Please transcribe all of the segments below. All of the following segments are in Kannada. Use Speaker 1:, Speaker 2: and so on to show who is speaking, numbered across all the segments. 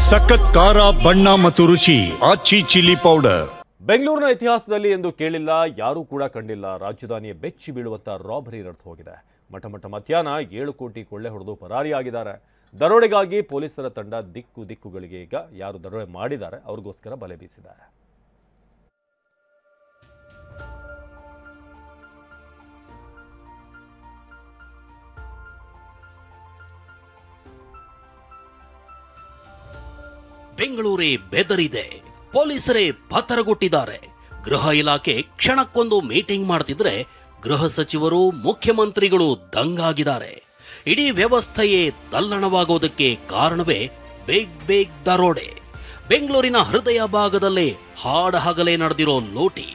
Speaker 1: ಸಖತ್ ಖಾರ ಬಣ್ಣ ಮತ್ತು ರುಚಿ ಆಚಿ ಚಿಲ್ಲಿ ಪೌಡರ್.
Speaker 2: ಬೆಂಗಳೂರಿನ ಇತಿಹಾಸದಲ್ಲಿ ಎಂದು ಕೇಳಿಲ್ಲ, ಯಾರೂ ಕೂಡ ಕಂಡಿಲ್ಲ. ರಾಜಧಾನಿಯ ಬೆಚ್ಚಿ ಬೀಳುವಂತ ರಾಬರಿ ನಡೆದು ಹೋಗಿದೆ. ಮಧ್ಯಾಹ್ನ 7 ಕೋಟಿ ಕೊಳ್ಳೆ ಹೊಡೆದು ಪರಾರಿಯಾಗಿದ್ದಾರೆ. ದರೋಡೆಗಾಗಿ ಪೊಲೀಸರ ತಂಡ ದಿಕ್ಕುಗಳಿಗೆ ಈಗ ಯಾರು ದರೋಡೆ ಮಾಡಿದ್ದಾರೆ ಅವ್ರಿಗೋಸ್ಕರ ಬಲೆ ಬೀಸಿದೆ.
Speaker 3: ಬೆಂಗಳೂರೇ ಬೆದರಿದೆ, ಪೊಲೀಸರೇ ಪತರಗೊಟ್ಟಿದ್ದಾರೆ. ಗೃಹ ಇಲಾಖೆ ಕ್ಷಣಕ್ಕೊಂದು ಮೀಟಿಂಗ್ ಮಾಡ್ತಿದ್ರೆ ಗೃಹ ಸಚಿವರು ಮುಖ್ಯಮಂತ್ರಿಗಳು ದಂಗಾಗಿದ್ದಾರೆ. ಇಡೀ ವ್ಯವಸ್ಥೆಯೇ ತಲ್ಲಣವಾಗೋದಕ್ಕೆ ಕಾರಣವೇ ಬೇಗ್ ದರೋಡೆ. ಬೆಂಗಳೂರಿನ ಹೃದಯ ಭಾಗದಲ್ಲೇ ಹಾಡಹಗಲೇ ನಡೆದಿರೋ ಲೂಟಿ.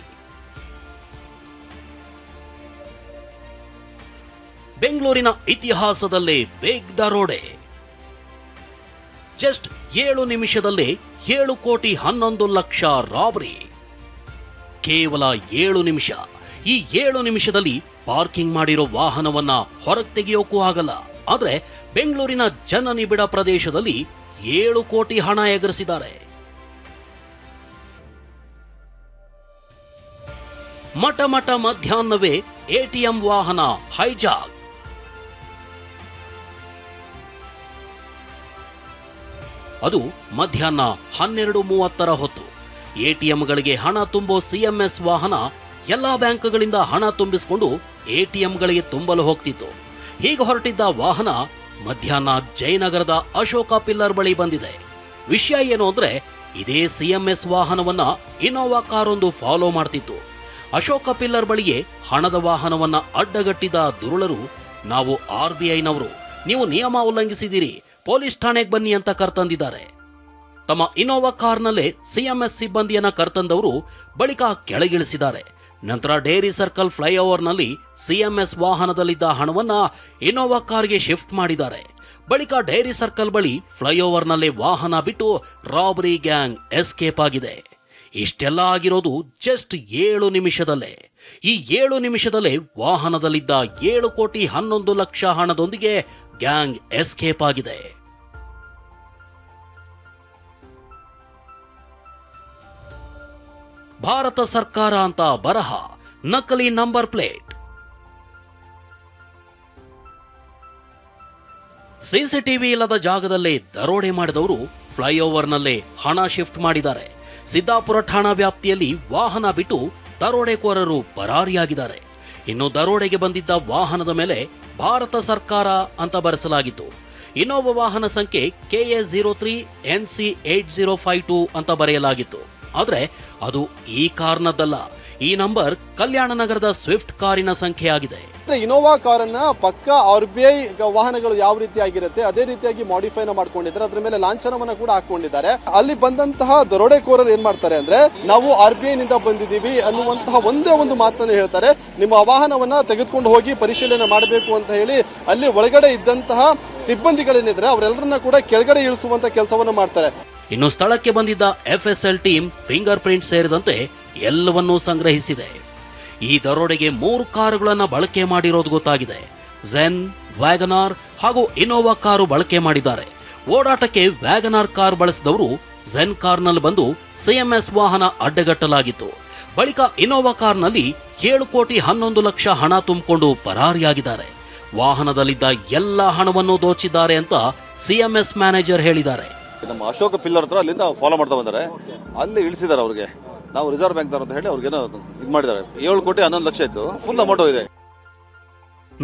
Speaker 3: ಬೆಂಗಳೂರಿನ ಇತಿಹಾಸದಲ್ಲೇ ಬೇಗ್ ದರೋಡೆ. ಜಸ್ಟ್ 7 ನಿಮಿಷದಲ್ಲೇ 7 ಕೋಟಿ 11 ಲಕ್ಷ ರಾಬರಿ. ಕೇವಲ 7 ನಿಮಿಷ. ಈ 7 ನಿಮಿಷದಲ್ಲಿ ಪಾರ್ಕಿಂಗ್ ಮಾಡಿರೋ ವಾಹನವನ್ನ ಹೊರಗೆ ತೆಗೆಯೋಕ್ಕೂ ಆಗಲ್ಲ. ಆದ್ರೆ ಬೆಂಗಳೂರಿನ ಜನನಿಬಿಡ ಪ್ರದೇಶದಲ್ಲಿ 7 ಕೋಟಿ ಹಣ ಎಗರಿಸಿದ್ದಾರೆ. ಮಧ್ಯಾಹ್ನವೇ ಎಟಿಎಂ ವಾಹನ ಹೈಜಾಕ್. ಅದು ಮಧ್ಯಾಹ್ನ 12:30 ಹೊತ್ತು. ಎಟಿಎಂಗಳಿಗೆ ಹಣ ತುಂಬೋ ಸಿಎಂಎಸ್ ವಾಹನ ಎಲ್ಲಾ ಬ್ಯಾಂಕ್ಗಳಿಂದ ಹಣ ತುಂಬಿಸಿಕೊಂಡು ಎಟಿಎಂಗಳಿಗೆ ತುಂಬಲು ಹೋಗ್ತಿತ್ತು. ಹೀಗೆ ಹೊರಟಿದ್ದ ವಾಹನ ಮಧ್ಯಾಹ್ನ ಜಯನಗರದ ಅಶೋಕ ಪಿಲ್ಲರ್ ಬಳಿ ಬಂದಿದೆ. ವಿಷಯ ಏನು ಅಂದ್ರೆ, ಇದೇ ಸಿಎಂಎಸ್ ವಾಹನವನ್ನ ಇನೋವಾ ಕಾರೊಂದು ಫಾಲೋ ಮಾಡ್ತಿತ್ತು. ಅಶೋಕ ಪಿಲ್ಲರ್ ಬಳಿಯೇ ಹಣದ ವಾಹನವನ್ನ ಅಡ್ಡಗಟ್ಟಿದ ದುರುಳರು, ನಾವು RBIನವರು, ನೀವು ನಿಯಮ ಉಲ್ಲಂಘಿಸಿದಿರಿ, ಪೊಲೀಸ್ ಠಾಣೆಗೆ ಬನ್ನಿ ಅಂತ ಕರ್ತಂದಿದ್ದಾರೆ. ತಮ್ಮ ಇನೋವಾ ಕಾರ್ನಲ್ಲೇ ಸಿಎಂಎಸ್ ಸಿಬ್ಬಂದಿಯನ್ನ ಕರ್ತಂದವರು ಬಳಿಕ ಕೆಳಗಿಳಿಸಿದ್ದಾರೆ. ನಂತರ ಡೇರಿ ಸರ್ಕಲ್ ಫ್ಲೈಓವರ್ನಲ್ಲಿ ಸಿಎಂಎಸ್ ವಾಹನದಲ್ಲಿದ್ದ ಹಣವನ್ನ ಇನೋವಾ ಕಾರ್ಗೆ ಶಿಫ್ಟ್ ಮಾಡಿದ್ದಾರೆ. ಬಳಿಕ ಡೇರಿ ಸರ್ಕಲ್ ಬಳಿ ಫ್ಲೈಓವರ್ನಲ್ಲೇ ವಾಹನ ಬಿಟ್ಟು ರಾಬರಿ ಗ್ಯಾಂಗ್ ಎಸ್ಕೇಪ್ ಆಗಿದೆ. ಇಷ್ಟೆಲ್ಲ ಆಗಿರೋದು ಜಸ್ಟ್ 7 ನಿಮಿಷದಲ್ಲೇ. ಈ 7 ನಿಮಿಷದಲ್ಲೇ ವಾಹನದಲ್ಲಿದ್ದ 7 ಕೋಟಿ 11 ಲಕ್ಷ ಹಣದೊಂದಿಗೆ ಗ್ಯಾಂಗ್ ಎಸ್ಕೇಪ್ ಆಗಿದೆ. ಭಾರತ ಸರ್ಕಾರ ಅಂತ ಬರಹ, ನಕಲಿ ನಂಬರ್ ಪ್ಲೇಟ್. ಸಿಸಿಟಿವಿ ಇಲ್ಲದ ಜಾಗದಲ್ಲೇ ದರೋಡೆ ಮಾಡಿದವರು ಫ್ಲೈಓವರ್ನಲ್ಲೇ ಹಣ ಶಿಫ್ಟ್ ಮಾಡಿದ್ದಾರೆ. ಸಿದ್ದಾಪುರ ಠಾಣಾ ವ್ಯಾಪ್ತಿಯಲ್ಲಿ ವಾಹನ ಬಿಟ್ಟು ದರೋಡೆಕೋರರು ಪರಾರಿಯಾಗಿದ್ದಾರೆ. ಇನ್ನು ದರೋಡೆಗೆ ಬಂದಿದ್ದ ವಾಹನದ ಮೇಲೆ ಭಾರತ ಸರ್ಕಾರ ಅಂತ ಬರೆಸಲಾಗಿತ್ತು. ಇನೋವಾ ವಾಹನ ಸಂಖ್ಯೆ KA03 NC 8052 ಅಂತ ಬರೆಯಲಾಗಿತ್ತು. ಆದ್ರೆ ಅದು ಈ ಕಾರ್ನದ್ದಲ್ಲ. ಈ ನಂಬರ್ ಕಲ್ಯಾಣ ನಗರದ ಸ್ವಿಫ್ಟ್ ಕಾರಿನ ಸಂಖ್ಯೆ ಆಗಿದೆ.
Speaker 4: ಇನೋವಾ ಕಾರನ್ನ ಪಕ್ಕ RBI ವಾಹನಗಳು ಯಾವ ರೀತಿ ಆಗಿರುತ್ತೆ ಅದೇ ರೀತಿಯಾಗಿ ಮಾಡಿಫೈನ ಮಾಡ್ಕೊಂಡಿದ್ದಾರೆ. ಅದ್ರ ಮೇಲೆ ಲಾಂಛನವನ್ನ ಕೂಡ ಹಾಕೊಂಡಿದ್ದಾರೆ. ಅಲ್ಲಿ ಬಂದಂತಹ ದರೋಡೆಕೋರರು ಏನ್ ಮಾಡ್ತಾರೆ ಅಂದ್ರೆ, ನಾವು RBI ನಿಂದ ಬಂದಿದ್ದೀವಿ ಅನ್ನುವಂತಹ ಒಂದೇ ಒಂದು ಮಾತನ್ನು ಹೇಳ್ತಾರೆ. ನಿಮ್ಮ ವಾಹನವನ್ನ ತೆಗೆದುಕೊಂಡು ಹೋಗಿ ಪರಿಶೀಲನೆ ಮಾಡಬೇಕು ಅಂತ ಹೇಳಿ ಅಲ್ಲಿ ಒಳಗಡೆ ಇದ್ದಂತಹ ಸಿಬ್ಬಂದಿಗಳೇನಿದ್ರೆ ಅವರೆಲ್ಲರನ್ನ ಕೂಡ ಕೆಳಗಡೆ ಇಳಿಸುವಂತ ಕೆಲಸವನ್ನ ಮಾಡ್ತಾರೆ.
Speaker 3: ಇನ್ನು ಸ್ಥಳಕ್ಕೆ ಬಂದಿದ್ದ FSL ಟೀಮ್ ಫಿಂಗರ್ ಪ್ರಿಂಟ್ ಸೇರಿದಂತೆ ಎಲ್ಲವನ್ನೂ ಸಂಗ್ರಹಿಸಿದೆ. ಈ ದರೋಡೆಗೆ 3 ಕಾರುಗಳನ್ನು ಬಳಕೆ ಮಾಡಿರೋದು ಗೊತ್ತಾಗಿದೆ. ಝೆನ್, ವ್ಯಾಗನಾರ್ ಹಾಗೂ ಇನೋವಾ ಕಾರು ಬಳಕೆ ಮಾಡಿದ್ದಾರೆ. ಓಡಾಟಕ್ಕೆ ವ್ಯಾಗನಾರ್ ಕಾರ್ ಬಳಸಿದವರು ಝೆನ್ ಕಾರ್ನಲ್ಲಿ ಬಂದು ಸಿಎಂಎಸ್ ವಾಹನ ಅಡ್ಡಗಟ್ಟಲಾಗಿತ್ತು. ಬಳಿಕ ಇನೋವಾ ಕಾರ್ನಲ್ಲಿ 7 ಕೋಟಿ 11 ಲಕ್ಷ ಹಣ ತುಂಬಿಕೊಂಡು ಪರಾರಿಯಾಗಿದ್ದಾರೆ. ವಾಹನದಲ್ಲಿದ್ದ ಎಲ್ಲ ಹಣವನ್ನು ದೋಚಿದ್ದಾರೆ ಅಂತ ಸಿಎಂಎಸ್ ಮ್ಯಾನೇಜರ್ ಹೇಳಿದ್ದಾರೆ.
Speaker 5: ನಮ್ಮ ಅಶೋಕ ಪಿಲ್ಲರ್ ಹತ್ರ ಅಲ್ಲಿಂದ ಫಾಲೋ ಮಾಡ್ತಾ ಬಂದರೆ ಅಲ್ಲಿ ಇಳಿಸಿದ್ದಾರೆ. ಅವ್ರಿಗೆ ನಾವು ರಿಸರ್ವ್ ಬ್ಯಾಂಕ್ ಅಂತ ಹೇಳಿ ಅವ್ರಿಗೇನೋ ಇದು ಮಾಡಿದ್ದಾರೆ. 7 ಕೋಟಿ 11 ಲಕ್ಷ ಇತ್ತು, ಫುಲ್ ಅಮೌಂಟ್ ಇದೆ.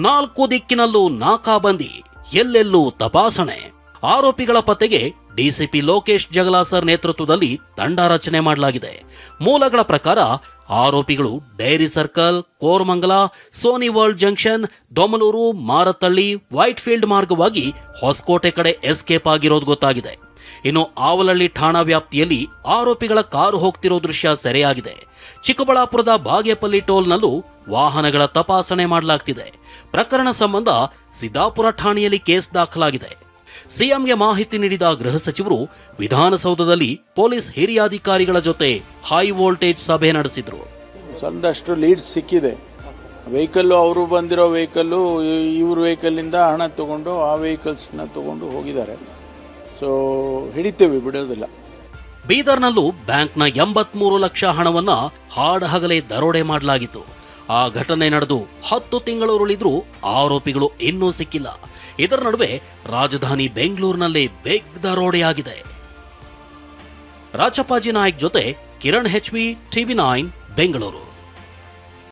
Speaker 3: 4 ದಿಕ್ಕಿನಲ್ಲೂ ನಾಕಾಬಂದಿ, ಎಲ್ಲೆಲ್ಲೂ ತಪಾಸಣೆ. ಆರೋಪಿಗಳ ಪತ್ತೆಗೆ ಡಿಸಿಪಿ ಲೋಕೇಶ್ ಜಗಲಾಸರ್ ನೇತೃತ್ವದಲ್ಲಿ ತಂಡ ರಚನೆ ಮಾಡಲಾಗಿದೆ. ಮೂಲಗಳ ಪ್ರಕಾರ ಆರೋಪಿಗಳು dairy circle, Koramangala, Sony world junction, Domlur, Marathahalli, Whitefield ಮಾರ್ಗವಾಗಿ ಹೊಸಕೋಟೆ ಕಡೆ ಎಸ್ಕೇಪ್ ಆಗಿರೋದು ಗೊತ್ತಾಗಿದೆ. ಇನ್ನು ಆವಲಹಳ್ಳಿ ಠಾಣಾ ವ್ಯಾಪ್ತಿಯಲ್ಲಿ ಆರೋಪಿಗಳ ಕಾರು ಹೋಗ್ತಿರೋ ದೃಶ್ಯ ಸೆರೆಯಾಗಿದೆ. ಚಿಕ್ಕಬಳ್ಳಾಪುರದ ಬಾಗೇಪಲ್ಲಿ ಟೋಲ್ನಲ್ಲೂ ವಾಹನಗಳ ತಪಾಸಣೆ ಮಾಡಲಾಗ್ತಿದೆ. ಪ್ರಕರಣ ಸಂಬಂಧ ಸಿದ್ದಾಪುರ ಠಾಣೆಯಲ್ಲಿ ಕೇಸ್ ದಾಖಲಾಗಿದೆ. ಸಿಎಂಗೆ ಮಾಹಿತಿ ನೀಡಿದ ಗೃಹ ಸಚಿವರು ವಿಧಾನಸೌಧದಲ್ಲಿ ಪೊಲೀಸ್ ಹಿರಿಯ ಅಧಿಕಾರಿಗಳ ಜೊತೆ ಹೈ ವೋಲ್ಟೇಜ್ ಸಭೆ ನಡೆಸಿದ್ರು.
Speaker 6: ಒಂದಷ್ಟು ಲೀಡ್ ಸಿಕ್ಕಿದೆ. ವೆಹಿಕಲ್ ಅವರು ಬಂದಿರೋ ವೆಹಿಕಲ್ಲು ಇವ್ರ ವೆಹಿಕಲ್ ಇಂದ ಹಣ ತಗೊಂಡು ಆ ವೆಹಿಕಲ್ಸ್ನ ತಗೊಂಡು ಹೋಗಿದ್ದಾರೆ. ಸೊ ಹಿಡಿತೇವೆ, ಬಿಡೋದಿಲ್ಲ.
Speaker 3: ಬೀದರ್ನಲ್ಲೂ ಬ್ಯಾಂಕ್ನ 83 ಲಕ್ಷ ಹಣವನ್ನ ಹಾಡಹಗಲೇ ದರೋಡೆ ಮಾಡಲಾಗಿತ್ತು. ಆ ಘಟನೆ ನಡೆದು 10 ತಿಂಗಳುರುಳಿದ್ರೂ ಆರೋಪಿಗಳು ಇನ್ನೂ ಸಿಕ್ಕಿಲ್ಲ. ಇದರ ನಡುವೆ ರಾಜಧಾನಿ ಬೆಂಗಳೂರಿನಲ್ಲೇ ಬಿಗ್ ದರೋಡೆಯಾಗಿದೆ. ರಾಜಪ್ಪಾಜಿ ನಾಯಕ್ ಜೊತೆ ಕಿರಣ್ HV, TV9 ಬೆಂಗಳೂರು.